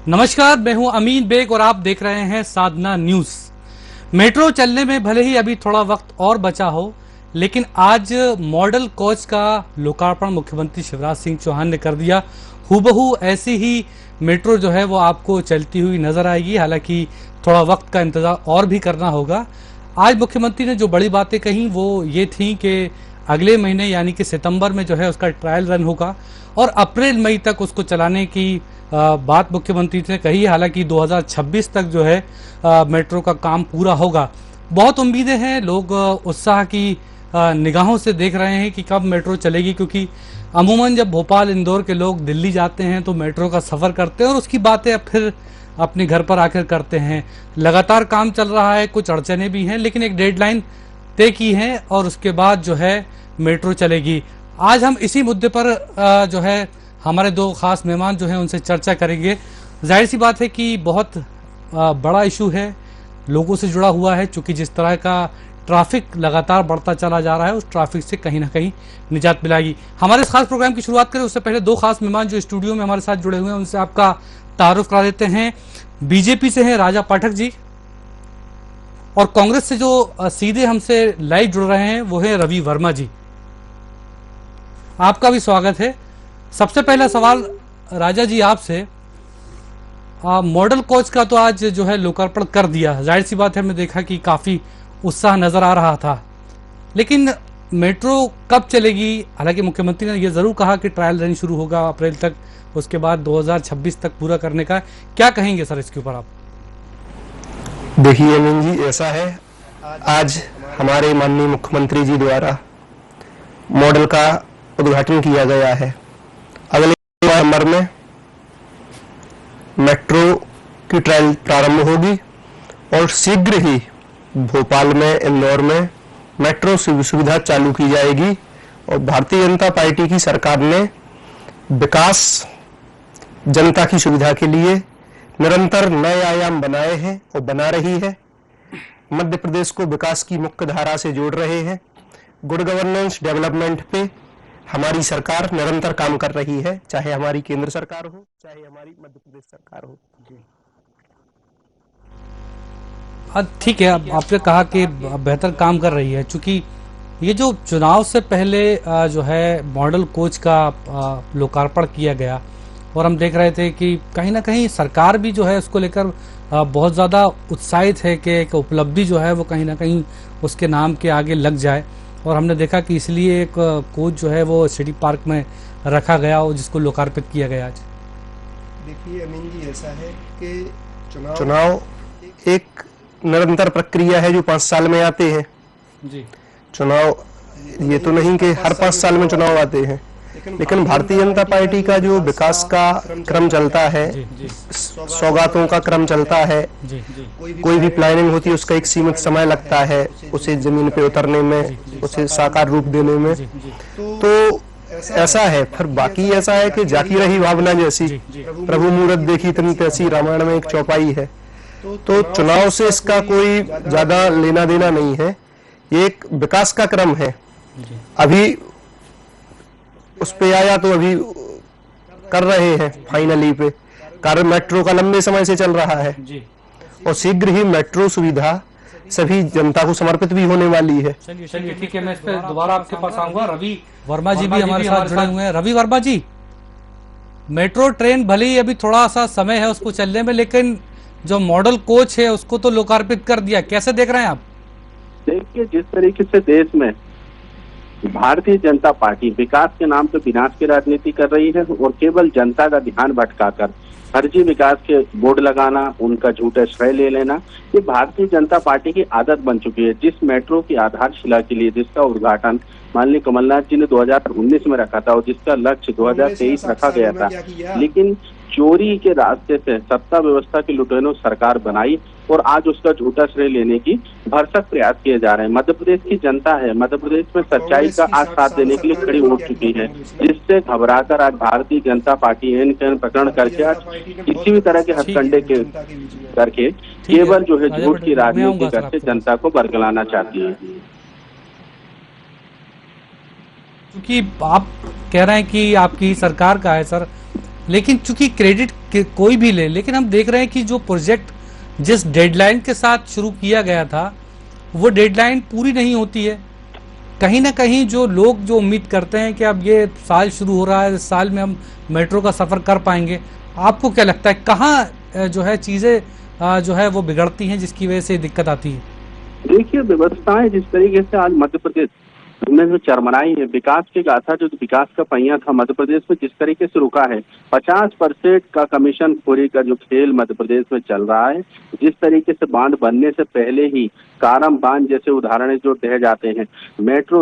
नमस्कार, मैं हूं अमीन बेग और आप देख रहे हैं साधना न्यूज। मेट्रो चलने में भले ही अभी थोड़ा वक्त और बचा हो, लेकिन आज मॉडल कोच का लोकार्पण मुख्यमंत्री शिवराज सिंह चौहान ने कर दिया। हूबहू ऐसी ही मेट्रो जो है वो आपको चलती हुई नजर आएगी। हालांकि थोड़ा वक्त का इंतजार और भी करना होगा। आज मुख्यमंत्री ने जो बड़ी बातें कही वो ये थी कि अगले महीने यानी कि सितंबर में जो है उसका ट्रायल रन होगा और अप्रैल मई तक उसको चलाने की बात मुख्यमंत्री ने कही। हालांकि 2026 तक जो है मेट्रो का काम पूरा होगा। बहुत उम्मीदें हैं, लोग उत्साह की निगाहों से देख रहे हैं कि कब मेट्रो चलेगी, क्योंकि अमूमन जब भोपाल इंदौर के लोग दिल्ली जाते हैं तो मेट्रो का सफ़र करते हैं और उसकी बातें अब फिर अपने घर पर आकर करते हैं। लगातार काम चल रहा है, कुछ अड़चने भी हैं, लेकिन एक डेडलाइन तय की है और उसके बाद जो है मेट्रो चलेगी। आज हम इसी मुद्दे पर जो है हमारे दो खास मेहमान जो हैं उनसे चर्चा करेंगे। जाहिर सी बात है कि बहुत बड़ा इशू है, लोगों से जुड़ा हुआ है, चूँकि जिस तरह का ट्रैफिक लगातार बढ़ता चला जा रहा है उस ट्रैफिक से कहीं ना कहीं निजात मिलेगी। हमारे इस खास प्रोग्राम की शुरुआत करें उससे पहले दो खास मेहमान जो स्टूडियो में हमारे साथ जुड़े हुए हैं उनसे आपका तारुफ करा देते हैं। बीजेपी से हैं राजा पाठक जी और कांग्रेस से जो सीधे हमसे लाइव जुड़ रहे हैं वो है रवि वर्मा जी। आपका भी स्वागत है। सबसे पहला सवाल राजा जी आपसे, मॉडल कोच का तो आज जो है लोकार्पण कर दिया, जाहिर सी बात है हमने देखा कि काफ़ी उत्साह नज़र आ रहा था, लेकिन मेट्रो कब चलेगी? हालांकि मुख्यमंत्री ने यह ज़रूर कहा कि ट्रायल रन शुरू होगा अप्रैल तक, उसके बाद 2026 तक पूरा करने का। क्या कहेंगे सर इसके ऊपर आप? देखिए अमीन जी, ऐसा है, आज हमारे माननीय मुख्यमंत्री जी द्वारा मॉडल का उद्घाटन किया गया है। अगले नवंबर में मेट्रो की ट्रायल प्रारंभ होगी और शीघ्र ही भोपाल में, इंदौर में मेट्रो सुविधा चालू की जाएगी। और भारतीय जनता पार्टी की सरकार ने विकास, जनता की सुविधा के लिए निरंतर नए आयाम बनाए हैं और बना रही है। मध्य प्रदेश को विकास की मुख्य धारा से जोड़ रहे हैं। गुड गवर्नेंस, डेवलपमेंट पे हमारी सरकार निरंतर काम कर रही है, चाहे हमारी केंद्र सरकार हो, चाहे हमारी मध्य प्रदेश सरकार हो। ठीक है, अब आपने कहा कि बेहतर काम कर रही है। चूंकि ये जो चुनाव से पहले जो है मॉडल कोच का लोकार्पण किया गया और हम देख रहे थे कि कहीं ना कहीं सरकार भी जो है उसको लेकर बहुत ज़्यादा उत्साहित है कि एक उपलब्धि जो है वो कहीं ना कहीं उसके नाम के आगे लग जाए। और हमने देखा कि इसलिए एक कोच जो है वो सिटी पार्क में रखा गया और जिसको लोकार्पित किया गया आज। देखिए अमीन जी, ऐसा है कि चुनाव एक निरंतर प्रक्रिया है जो 5 साल में आते हैं जी। चुनाव ये तो नहीं कि हर 5 साल में चुनाव आते हैं, लेकिन भारतीय जनता पार्टी का जो विकास का क्रम चलता है, सौगातों का क्रम चलता है, कोई भी प्लानिंग होती है उसका एक सीमित समय लगता है उसे जमीन पे उतरने में, उसे साकार रूप देने में। तो ऐसा है। फिर बाकी ऐसा है कि जाकी रही भावना जैसी, प्रभु मूरत देखी तनी तैसी, रामायण में एक चौपाई है। तो चुनाव से इसका कोई ज्यादा लेना देना नहीं है, ये एक विकास का क्रम है। अभी उस पे आया तो अभी कर रहे हैं फाइनली पे कार्य। मेट्रो का लंबे समय से चल रहा है और शीघ्र ही मेट्रो सुविधा सभी जनता को समर्पित भी होने वाली है। चलिए ठीक है, मैं इस पे दोबारा आपके पास आऊंगा। रवि वर्मा जी भी हमारे साथ जुड़े हुए हैं। रवि वर्मा जी, मेट्रो ट्रेन भले ही अभी थोड़ा सा समय है उसको चलने में, लेकिन जो मॉडल कोच है उसको तो लोकार्पित कर दिया, कैसे देख रहे हैं आप? देखिए, जिस तरीके से देश में भारतीय जनता पार्टी विकास के नाम पे विनाश की राजनीति कर रही है और केवल जनता का ध्यान भटकाकर फर्जी विकास के बोर्ड लगाना, उनका झूठे श्रेय ले लेना, ये भारतीय जनता पार्टी की आदत बन चुकी है। जिस मेट्रो की आधारशिला के लिए जिसका उद्घाटन माननीय कमलनाथ जी ने 2019 में रखा था और जिसका लक्ष्य 2023 रखा गया था, लेकिन चोरी के रास्ते से सत्ता व्यवस्था की लुटेरों सरकार बनाई और आज उसका झूठा श्रेय लेने की भरसक प्रयास किए जा रहे हैं। मध्य प्रदेश की जनता है, मध्य प्रदेश में सच्चाई का आज साथ देने के लिए खड़ी हो चुकी है, जिससे घबराकर आज भारतीय जनता पार्टी एन प्रकरण करके आज किसी भी तरह के हथकंडे के करके केवल जो है झूठ की राजनीति करके जनता को बरगलाना चाहती है। क्योंकि आप कह रहे हैं कि आपकी सरकार का है सर, लेकिन चूंकि क्रेडिट कि कोई भी ले, लेकिन हम देख रहे हैं कि जो प्रोजेक्ट जिस डेडलाइन के साथ शुरू किया गया था वो डेडलाइन पूरी नहीं होती है। कहीं ना कहीं जो लोग जो उम्मीद करते हैं कि अब ये साल शुरू हो रहा है, इस साल में हम मेट्रो का सफ़र कर पाएंगे, आपको क्या लगता है कहाँ जो है चीज़ें जो है वो बिगड़ती हैं जिसकी वजह से दिक्कत आती है? देखिए, व्यवस्थाएं जिस तरीके से आज मध्य प्रदेश में जो चरमराई है, विकास की गाथा, जो विकास का पहिया था मध्य प्रदेश में जिस तरीके से रुका है, 50% का कमीशन खोरी का जो खेल मध्य प्रदेश में चल रहा है, जिस तरीके से बांध बनने से पहले ही कारम बांध जैसे उदाहरण जो ढह जाते हैं,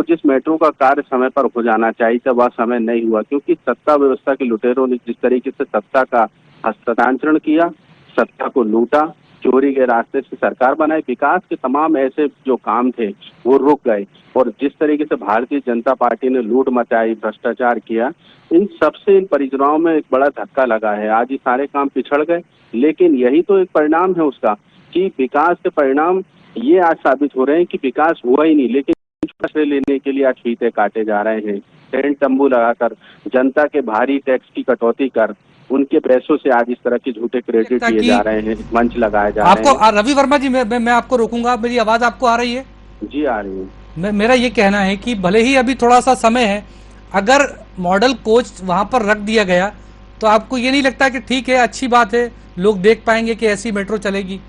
जिस मेट्रो का कार्य समय पर हो जाना चाहिए था वह समय नहीं हुआ, क्योंकि सत्ता व्यवस्था के लुटेरों ने जिस तरीके से सत्ता का हस्तांतरण किया, सत्ता को लूटा, चोरी के रास्ते से सरकार बनाई, विकास के तमाम ऐसे जो काम थे वो रुक गए। और जिस तरीके से भारतीय जनता पार्टी ने लूट मचाई, भ्रष्टाचार किया, इन सबसे इन परियोजनाओं में एक बड़ा धक्का लगा है। आज ये सारे काम पिछड़ गए, लेकिन यही तो एक परिणाम है उसका कि विकास के परिणाम ये आज साबित हो रहे हैं कि विकास हुआ ही नहीं, लेकिन फैसले लेने के लिए आज फीते काटे जा रहे हैं, टेंट तंबू लगाकर, जनता के भारी टैक्स की कटौती कर, उनके पैसों से आज इस तरह के झूठे क्रेडिट दिए जा रहे हैं, मंच लगाए जा रहे हैं। आपको रवि वर्मा जी, मैं आपको रोकूंगा, मेरी आवाज आपको आ रही है? जी आ रही है। मेरा ये कहना है कि भले ही अभी थोड़ा सा समय है, अगर मॉडल कोच वहां पर रख दिया गया तो आपको ये नहीं लगता कि ठीक है, अच्छी बात है, लोग देख पाएंगे कि ऐसी मेट्रो चलेगी?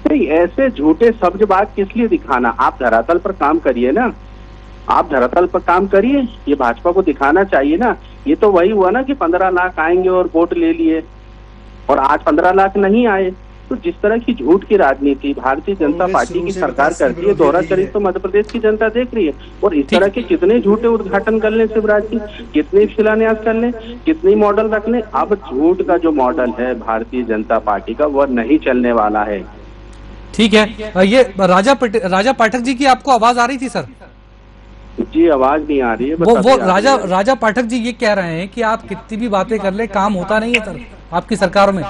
नहीं, ऐसे झूठे शब्दबाज किस लिए दिखाना? आप धरातल पर काम करिए ना, आप धरातल पर काम करिए, ये भाजपा को दिखाना चाहिए ना। ये तो वही हुआ ना कि 15 लाख आएंगे और वोट ले लिए, और आज 15 लाख नहीं आए। तो जिस तरह की झूठ की राजनीति भारतीय जनता पार्टी की सरकार करती है, दोहरा चरित्र तो मध्य प्रदेश की जनता देख रही है। और इस तरह के कितने झूठे उद्घाटन कर ले शिवराज जी, कितने शिलान्यास कर ले, कितने मॉडल रख ले, अब झूठ का जो मॉडल है भारतीय जनता पार्टी का वह नहीं चलने वाला है। ठीक है, ये राजा पाठक जी की आपको आवाज आ रही थी सर? जी आवाज नहीं आ रही है। वो राजा पाठक जी ये कह रहे हैं कि आप कितनी भी बातें कर ले, काम होता नहीं है सर आपकी सरकार में।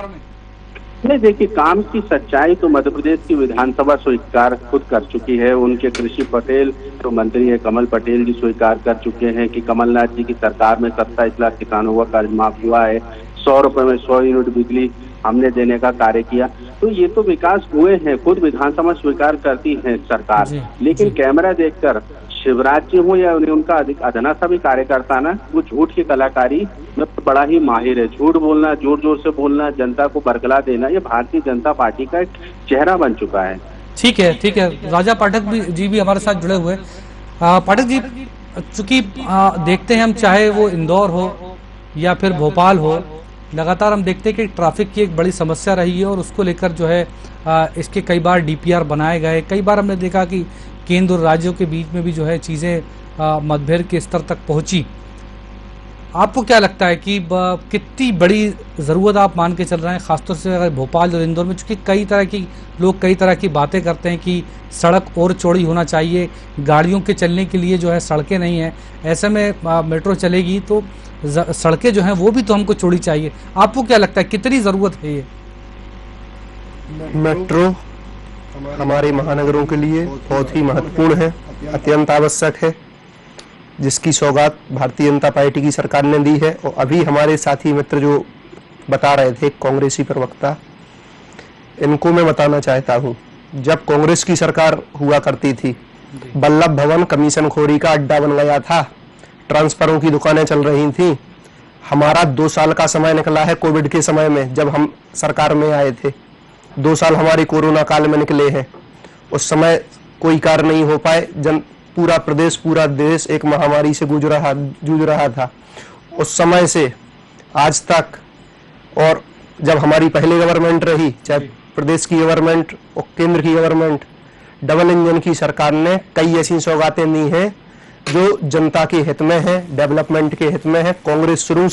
नहीं, देखिए, काम की सच्चाई तो मध्य प्रदेश की विधानसभा स्वीकार खुद कर चुकी है। उनके कृषि पटेल जो मंत्री है कमल पटेल जी स्वीकार कर चुके हैं कि कमलनाथ जी की सरकार में 27 लाख किसानों का कर्ज माफ हुआ है, 100 रुपए में 100 यूनिट बिजली हमने देने का कार्य किया। तो ये तो विकास हुए हैं, खुद विधानसभा स्वीकार करती है सरकार। लेकिन कैमरा देखकर शिवराज जी हो या उनका अधना सा भी कार्यकर्ता ना, वो झूठ की कलाकारी में बड़ा ही माहिर है। झूठ बोलना, जोर जोर से बोलना, जनता को बरगला देना, ये भारतीय जनता पार्टी का एक चेहरा बन चुका है। ठीक है, राजा पाठक जी भी हमारे साथ जुड़े हुए। पाठक जी, चूंकि देखते हैं हम, चाहे वो इंदौर हो या फिर भोपाल हो, लगातार हम देखते हैं कि ट्रैफिक की एक बड़ी समस्या रही है और उसको लेकर जो है इसके कई बार डीपीआर बनाए गए। कई बार हमने देखा कि केंद्र और राज्यों के बीच में भी जो है चीज़ें मतभेद के स्तर तक पहुंची। आपको क्या लगता है कि कितनी बड़ी ज़रूरत आप मान के चल रहे हैं, खासतौर से अगर भोपाल और इंदौर में, चूँकि कई तरह की बातें करते हैं कि सड़क और चौड़ी होना चाहिए, गाड़ियों के चलने के लिए जो है सड़कें नहीं हैं, ऐसे में मेट्रो चलेगी तो सड़कें जो हैं वो भी तो हमको चौड़ी चाहिए। आपको क्या लगता है कितनी ज़रूरत है ये मेट्रो? हमारे महानगरों के लिए बहुत ही महत्वपूर्ण है, अत्यंत आवश्यक है, जिसकी सौगात भारतीय जनता पार्टी की सरकार ने दी है। और अभी हमारे साथी मित्र जो बता रहे थे, कांग्रेसी प्रवक्ता, इनको मैं बताना चाहता हूं, जब कांग्रेस की सरकार हुआ करती थी, वल्लभ भवन कमीशन खोरी का अड्डा बन गया था, ट्रांसफरों की दुकानें चल रही थी। हमारा 2 साल का समय निकला है कोविड के समय में, जब हम सरकार में आए थे। 2 साल हमारे कोरोना काल में निकले हैं। उस समय कोई कार्य नहीं हो पाए, पूरा प्रदेश, पूरा देश एक महामारी से जूझ रहा था। उस समय से आज तक, और जब हमारी पहली गवर्नमेंट रही, चाहे प्रदेश की गवर्नमेंट और केंद्र की गवर्नमेंट, डबल इंजन की सरकार ने कई ऐसी सौगातें दी हैं जो जनता के हित में है, डेवलपमेंट के हित में है। कांग्रेस शुरू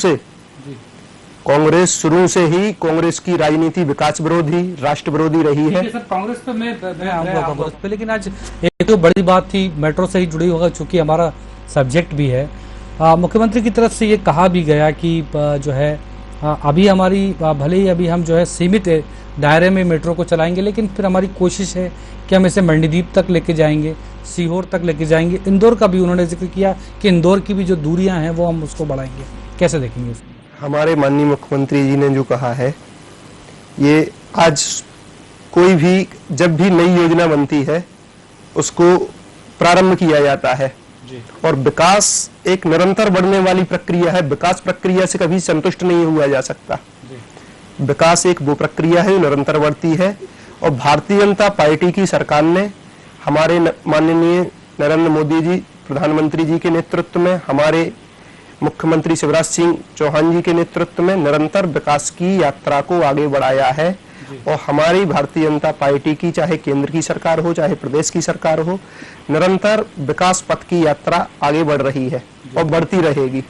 से ही कांग्रेस की राजनीति विकास विरोधी, राष्ट्र विरोधी रही है। सर, कांग्रेस पे मैं आऊंगा कांग्रेस पे, लेकिन आज एक तो बड़ी बात थी, मेट्रो से ही जुड़ी होगा, चूंकि हमारा सब्जेक्ट भी है। मुख्यमंत्री की तरफ से ये कहा भी गया कि जो है अभी हमारी, भले ही अभी हम जो है सीमित दायरे में मेट्रो को चलाएंगे, लेकिन फिर हमारी कोशिश है कि हम इसे मंडीदीप तक लेके जाएंगे, सीहोर तक लेके जाएंगे। इंदौर का भी उन्होंने जिक्र किया कि इंदौर की भी जो दूरियां हैं वो हम उसको बढ़ाएंगे। कैसे देखेंगे उसको? हमारे माननीय मुख्यमंत्री जी ने जो कहा है, ये आज कोई भी जब भी नई योजना बनती है उसको प्रारंभ किया जाता है और विकास एक निरंतर बढ़ने वाली प्रक्रिया है। विकास प्रक्रिया से कभी संतुष्ट नहीं हुआ जा सकता। विकास एक वो प्रक्रिया है जो निरंतर बढ़ती है और भारतीय जनता पार्टी की सरकार ने हमारे माननीय नरेंद्र मोदी जी प्रधानमंत्री जी के नेतृत्व में, हमारे मुख्यमंत्री शिवराज सिंह चौहान जी के नेतृत्व में निरंतर विकास की यात्रा को आगे बढ़ाया है और हमारी भारतीय जनता पार्टी की चाहे केंद्र की सरकार हो चाहे प्रदेश की सरकार हो, निरंतर विकास पथ की यात्रा आगे बढ़ रही है और बढ़ती रहेगी।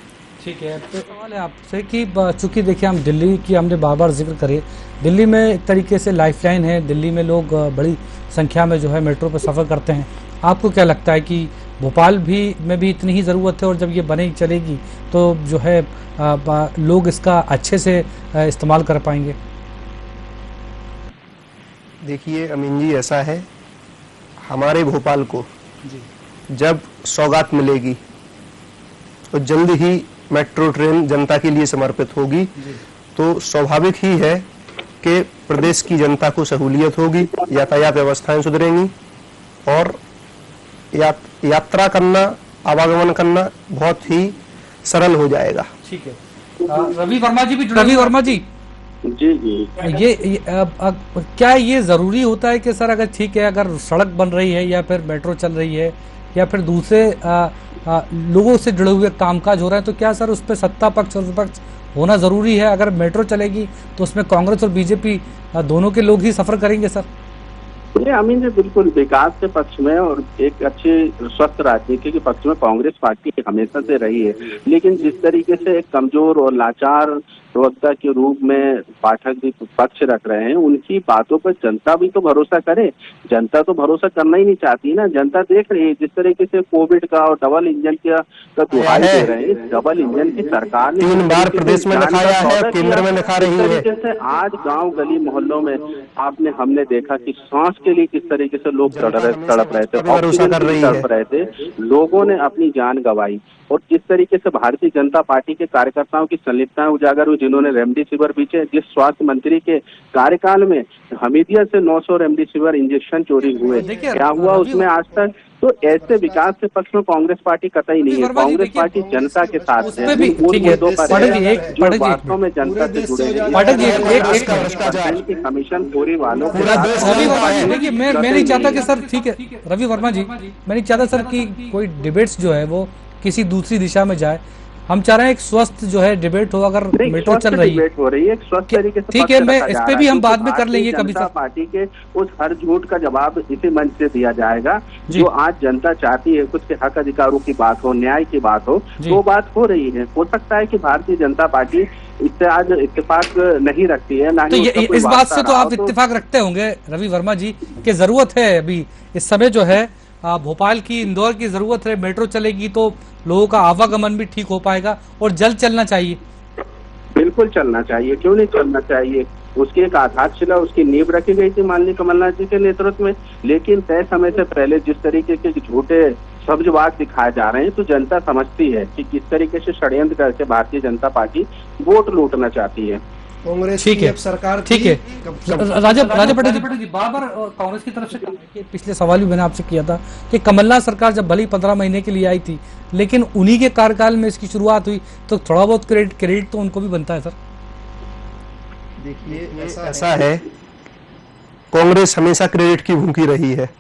ठीक है, तो सवाल है आपसे कि चूंकि देखिए हम दिल्ली की हमने बार बार जिक्र करे, दिल्ली में एक तरीके से लाइफलाइन है, दिल्ली में लोग बड़ी संख्या में जो है मेट्रो पर सफ़र करते हैं। आपको क्या लगता है कि भोपाल में भी इतनी ही ज़रूरत है और जब ये बने चलेगी तो जो है लोग इसका अच्छे से इस्तेमाल कर पाएंगे? देखिए अमीन जी, ऐसा है, हमारे भोपाल को जब सौगात मिलेगी तो जल्द ही मेट्रो ट्रेन जनता के लिए समर्पित होगी, तो स्वाभाविक ही है कि प्रदेश की जनता को सहूलियत होगी, यातायात व्यवस्थाएं सुधरेंगी और यात्रा करना, आवागमन करना बहुत ही सरल हो जाएगा। ठीक है, रवि वर्मा जी भी जुड़े। रवि वर्मा जी, जी क्या ये जरूरी होता है कि सर अगर ठीक है अगर सड़क बन रही है या फिर मेट्रो चल रही है या फिर दूसरे लोगों से जुड़े हुए कामकाज हो रहे हैं, तो क्या सर उस पर सत्ता पक्ष और विपक्ष होना जरूरी है? अगर मेट्रो चलेगी तो उसमें कांग्रेस और बीजेपी दोनों के लोग ही सफर करेंगे सर? ये अमीन जी बिल्कुल विकास के पक्ष में और एक अच्छी स्वस्थ राजनीति के पक्ष में कांग्रेस पार्टी हमेशा से रही है, लेकिन जिस तरीके से एक कमजोर और लाचार प्रवक्ता के रूप में पाठक भी पक्ष रख रहे हैं, उनकी बातों पर जनता भी तो भरोसा करे। जनता तो भरोसा करना ही नहीं चाहती ना। जनता देख रही है जिस तरीके से कोविड का और डबल इंजन का दुहाई दे रहे हैं। डबल इंजन की सरकार ने 3 बार प्रदेश में दिखाया है, केंद्र में दिखा रही है। तरीके से आज गांव गली मोहल्लों में हमने देखा कि सांस के लिए किस तरीके से लोग तड़प रहे थे, ऑक्सीजन तड़प रहे थे, लोगों ने अपनी जान गंवाई। और जिस तरीके से भारतीय जनता पार्टी के कार्यकर्ताओं की संलिप्तताएं उजागर हुई, जिन्होंने रेमडेसिविर पीछे, जिस स्वास्थ्य मंत्री के कार्यकाल में हमीदिया से 900 रेमडेसिविर इंजेक्शन चोरी हुए, क्या हुआ उसमें आज तक? तो ऐसे विकास के पक्ष में कांग्रेस पार्टी कतई नहीं है। कांग्रेस पार्टी जनता के साथ है, वास्तव में जनता से जुड़े हैं। कमीशन पूरी वालों देखिए मैं नहीं चाहता कि सर, ठीक है रवि वर्मा जी, मैं नहीं चाहता सर कि कोई डिबेट्स जो है वो किसी दूसरी दिशा में जाए। हम चाह रहे हैं एक स्वस्थ जो है डिबेट हो। अगर मेट्रो चल रही है हो रही है स्वस्थ तरीके से, ठीक है, मैं इस पे भी हम बाद में कर लेंगे कभी सर। पार्टी के उस हर झूठ का जवाब इसी मंच से दिया जाएगा जो आज जनता चाहती है। कुछ के हक अधिकारों की बात हो, न्याय की बात हो, वो बात हो रही है। हो सकता है कि भारतीय जनता पार्टी इससे आज इत्तेफाक नहीं रखती है, ना ही तो इस बात से तो आप इत्तेफाक रखते होंगे रवि वर्मा जी कि जरूरत है अभी इस समय जो है भोपाल की, इंदौर की जरूरत है। मेट्रो चलेगी तो लोगों का आवागमन भी ठीक हो पाएगा और जल्द चलना चाहिए। बिल्कुल चलना चाहिए, क्यों नहीं चलना चाहिए। उसकी एक आधारशिला, उसकी नींव रखी गई थी माननीय कमलनाथ जी के नेतृत्व में, लेकिन तय समय से पहले जिस तरीके के झूठे सब्जवाद दिखाए जा रहे हैं, तो जनता समझती है कि किस तरीके से षड्यंत्र करके भारतीय जनता पार्टी वोट लूटना चाहती है। कांग्रेस ठीक की है, अब सरकार ठीक है। राजा पटेल जी बार कांग्रेस की तरफ से पिछले सवाल भी मैंने आपसे किया था कि कमलनाथ सरकार जब भली 15 महीने के लिए आई थी, लेकिन उन्हीं के कार्यकाल में इसकी शुरुआत हुई, तो थोड़ा बहुत क्रेडिट तो उनको भी बनता है सर। देखिए ऐसा है, कांग्रेस हमेशा क्रेडिट की भूखी रही है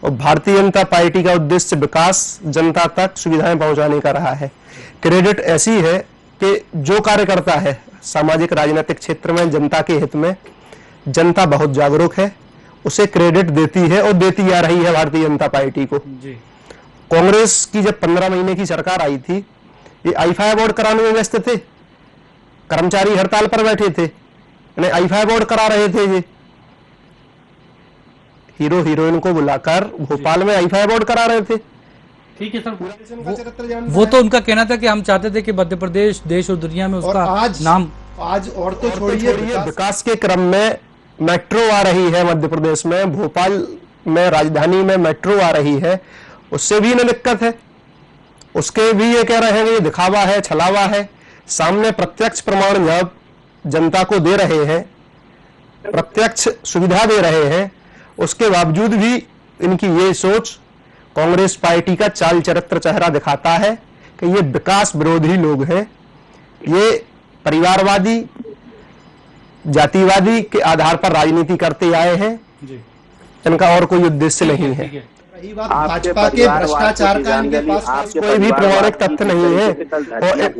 और भारतीय जनता पार्टी का उद्देश्य विकास, जनता तक सुविधाएं पहुंचाने का रहा है। क्रेडिट ऐसी है कि जो कार्य करता है सामाजिक राजनीतिक क्षेत्र में जनता के हित में, जनता बहुत जागरूक है, उसे क्रेडिट देती है और देती आ रही है भारतीय जनता पार्टी को। कांग्रेस की जब 15 महीने की सरकार आई थी, ये आई-फाई बोर्ड कराने में व्यस्त थे, कर्मचारी हड़ताल पर बैठे थे, आई-फाई बोर्ड करा रहे थे। ये हीरो हीरोइन को बुलाकर भोपाल में आई-फाई बोर्ड करा रहे थे। ठीक है सर, वो तो उनका कहना था कि हम चाहते थे कि मध्य प्रदेश देश और दुनिया में उसका नाम। आज और तो छोड़िए, विकास के क्रम में मेट्रो आ रही है मध्य प्रदेश में, भोपाल में राजधानी में मेट्रो आ रही है, उससे भी इन्हें दिक्कत है। उसके भी ये कह रहे हैं कि ये दिखावा है, छलावा है। सामने प्रत्यक्ष प्रमाण जब जनता को दे रहे हैं, प्रत्यक्ष सुविधा दे रहे हैं, उसके बावजूद भी इनकी ये सोच कांग्रेस पार्टी का चाल चरित्र चेहरा दिखाता है कि ये विकास विरोधी लोग हैं, ये परिवारवादी जातिवादी के आधार पर राजनीति करते आए हैं, इनका और कोई उद्देश्य नहीं है। रही बात भाजपा के भ्रष्टाचार का, इनके पास कोई भी प्रमाणिक तथ्य नहीं है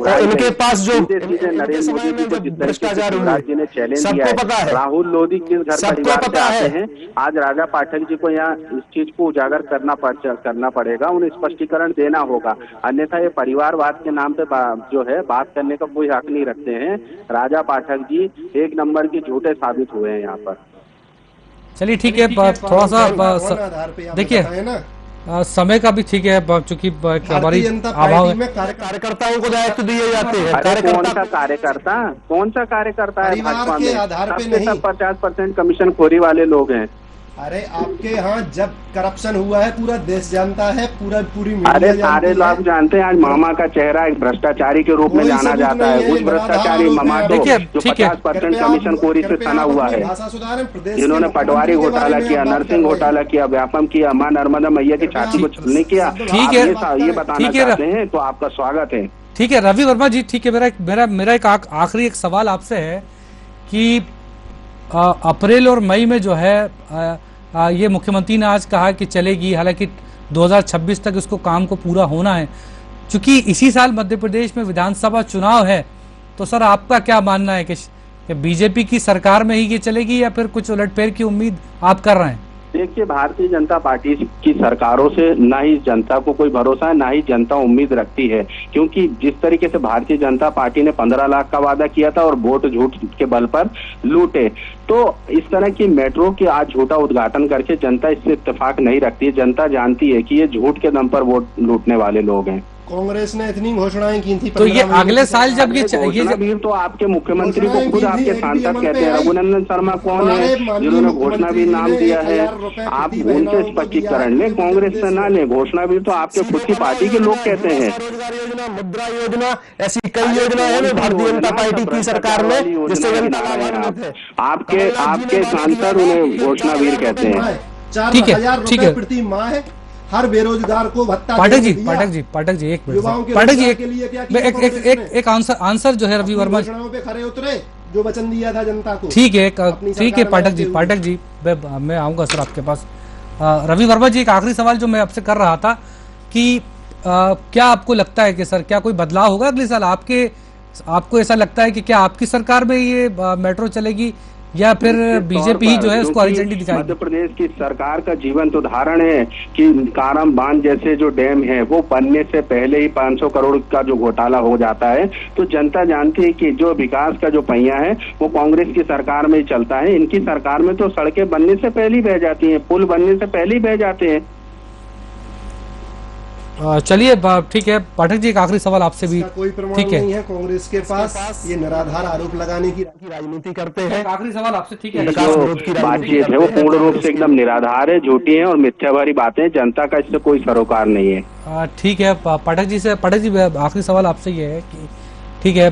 और इनके पास जो नरेंद्र मोदी जी को भ्रष्टाचार राज्य ने चैलेंज दिया सबको पता है, राहुल लोधी किस घर सबको परिवार से पता आते है। हैं। आज राजा पाठक जी को यहाँ इस चीज को उजागर करना पड़ेगा, उन्हें स्पष्टीकरण देना होगा, अन्यथा ये परिवारवाद के नाम पे जो है बात करने का कोई हक नहीं रखते हैं। राजा पाठक जी एक नंबर की झूठे साबित हुए हैं यहाँ पर। चलिए ठीक है, थोड़ा सा देखिए समय का भी ठीक है, चूंकि हमारी अभाव है। कार्यकर्ताओं को दायित्व दिए जाते हैं। कौन सा कार्यकर्ता है भाजपा में? आधार पे सबके नहीं। सब 50% कमीशन खोरी वाले लोग हैं। अरे आपके यहाँ जब करप्शन हुआ है पूरा देश जानता है, पूरी मीडिया अरे सारे जानती है। लोग जानते हैं। आज मामा का चेहरा एक भ्रष्टाचारी के रूप में कोई जाना सबूत जाता नहीं है। है, उस भ्रष्टाचारी निराधार मामा आरोप को देखिए, जो ठीक है। 50% कमीशन खोरी से सना हुआ है, जिन्होंने पटवारी घोटाला किया, नरसिंह घोटाला किया, व्यापम किया, मां नर्मदा मैया की छाती को छलनी किया। ठीक है, ये बताना ठीक है। चाहते हैं तो आपका स्वागत है। ठीक है रवि वर्मा जी, ठीक है। मेरा एक आखिरी एक सवाल आपसे है कि अप्रैल और मई में जो है ये मुख्यमंत्री ने आज कहा कि चलेगी, हालांकि 2026 तक इसको काम को पूरा होना है। चूंकि इसी साल मध्य प्रदेश में विधानसभा चुनाव है, तो सर आपका क्या मानना है कि बीजेपी की सरकार में ही ये चलेगी या फिर कुछ उलटफेर की उम्मीद आप कर रहे हैं? देखिए, भारतीय जनता पार्टी की सरकारों से ना ही जनता को कोई भरोसा है, ना ही जनता उम्मीद रखती है, क्योंकि जिस तरीके से भारतीय जनता पार्टी ने 15 लाख का वादा किया था और वोट झूठ के बल पर लूटे, तो इस तरह की मेट्रो की आज झूठा उद्घाटन करके जनता इससे इत्तेफाक नहीं रखती है। जनता जानती है कि ये झूठ के दम पर वोट लूटने वाले लोग हैं। कांग्रेस ने इतनी घोषणाएं की थी, तो ये अगले साल जब ये घोषणावीर तो आपके मुख्यमंत्री को खुद आपके सांसद कहते हैं। रघुनंदन शर्मा कौन है जिन्होंने घोषणावीर नाम दिया है? आप उनसे स्पष्टीकरण लें, कांग्रेस से ना लें। घोषणावीर तो आपके खुद की पार्टी के लोग कहते हैं। रोजगार योजना, मुद्रा योजना, ऐसी कई योजनाएं हैं भारतीय जनता पार्टी की सरकार में, जिससे जनता लाभान्वित है। आपके सांसद उन्हें घोषणावीर कहते हैं। 4,000 रुपए प्रति माह है, हर बेरोजगार को भत्ता। पाठक जी एक मिनट, पाठक जी एक आंसर जो है रवि वर्मा पे खरे उतरे, जो वचन दिया था जनता को। ठीक है पाठक जी मैं आऊंगा सर आपके पास। रवि वर्मा जी, एक आखिरी सवाल जो मैं आपसे कर रहा था कि क्या आपको लगता है कि सर क्या कोई बदलाव होगा अगले साल? आपको ऐसा लगता है कि क्या आपकी सरकार में ये मेट्रो चलेगी या फिर बीजेपी ही जो है उसको हरी झंडी दिखाएगी? मध्य प्रदेश की सरकार का जीवंत उदाहरण है कि काराम बांध जैसे जो डैम है वो बनने से पहले ही 500 करोड़ का जो घोटाला हो जाता है, तो जनता जानती है कि जो विकास का जो पहिया है वो कांग्रेस की सरकार में ही चलता है। इनकी सरकार में तो सड़कें बनने से पहले ही बह जाती हैं, पुल बनने से पहले ही बह जाते हैं। चलिए ठीक है पाठक जी, एक आखिरी सवाल आपसे भी। कोई प्रमाण नहीं है कांग्रेस के पास, ये निराधार आरोप लगाने की राजनीति करते हैं। आखिरी सवाल आपसे, ठीक है। बातचीत है वो पूर्ण रूप से एकदम निराधार है, झूठी है और मिथ्या भरी बातें। जनता का इससे कोई सरोकार नहीं है। ठीक है पाठक जी आखिरी सवाल आपसे ये है कि ठीक है,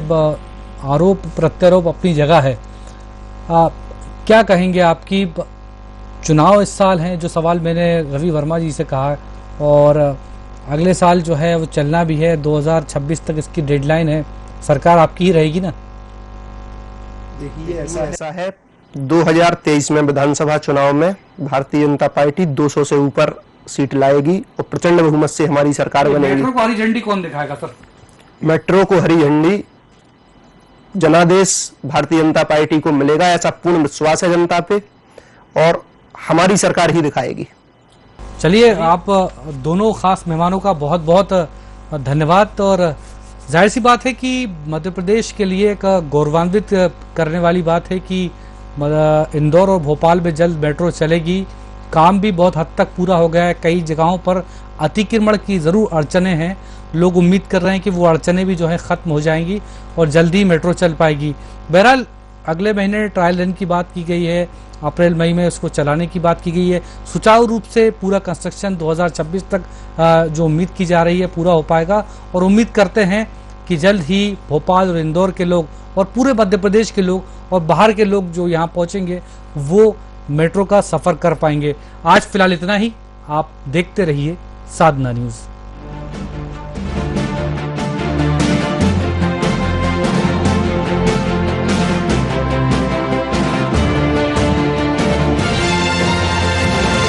आरोप प्रत्यारोप अपनी जगह है, क्या कहेंगे? आपकी चुनाव इस साल हैं, जो सवाल मैंने रवि वर्मा जी से कहा, और अगले साल जो है वो चलना भी है, 2026 तक इसकी डेडलाइन है, सरकार आपकी ही रहेगी ना? देखिए ऐसा है 2023 में विधानसभा चुनाव में भारतीय जनता पार्टी 200 से ऊपर सीट लाएगी और प्रचंड बहुमत से हमारी सरकार बनेगी। मेट्रो को हरी झंडी कौन दिखाएगा सर? मेट्रो को हरी झंडी जनादेश भारतीय जनता पार्टी को मिलेगा, ऐसा पूर्ण विश्वास है जनता पे, और हमारी सरकार ही दिखाएगी। चलिए, आप दोनों खास मेहमानों का बहुत बहुत धन्यवाद। और जाहिर सी बात है कि मध्य प्रदेश के लिए एक गौरवान्वित करने वाली बात है कि इंदौर और भोपाल में जल्द मेट्रो चलेगी। काम भी बहुत हद तक पूरा हो गया है, कई जगहों पर अतिक्रमण की ज़रूर अड़चनें हैं, लोग उम्मीद कर रहे हैं कि वो अड़चनें भी जो है ख़त्म हो जाएंगी और जल्दी मेट्रो चल पाएगी। बहरहाल अगले महीने ट्रायल रन की बात की गई है, अप्रैल मई में उसको चलाने की बात की गई है। सुचारू रूप से पूरा कंस्ट्रक्शन 2026 तक जो उम्मीद की जा रही है पूरा हो पाएगा, और उम्मीद करते हैं कि जल्द ही भोपाल और इंदौर के लोग और पूरे मध्य प्रदेश के लोग और बाहर के लोग जो यहाँ पहुँचेंगे वो मेट्रो का सफ़र कर पाएंगे। आज फिलहाल इतना ही। आप देखते रहिए साधना न्यूज़।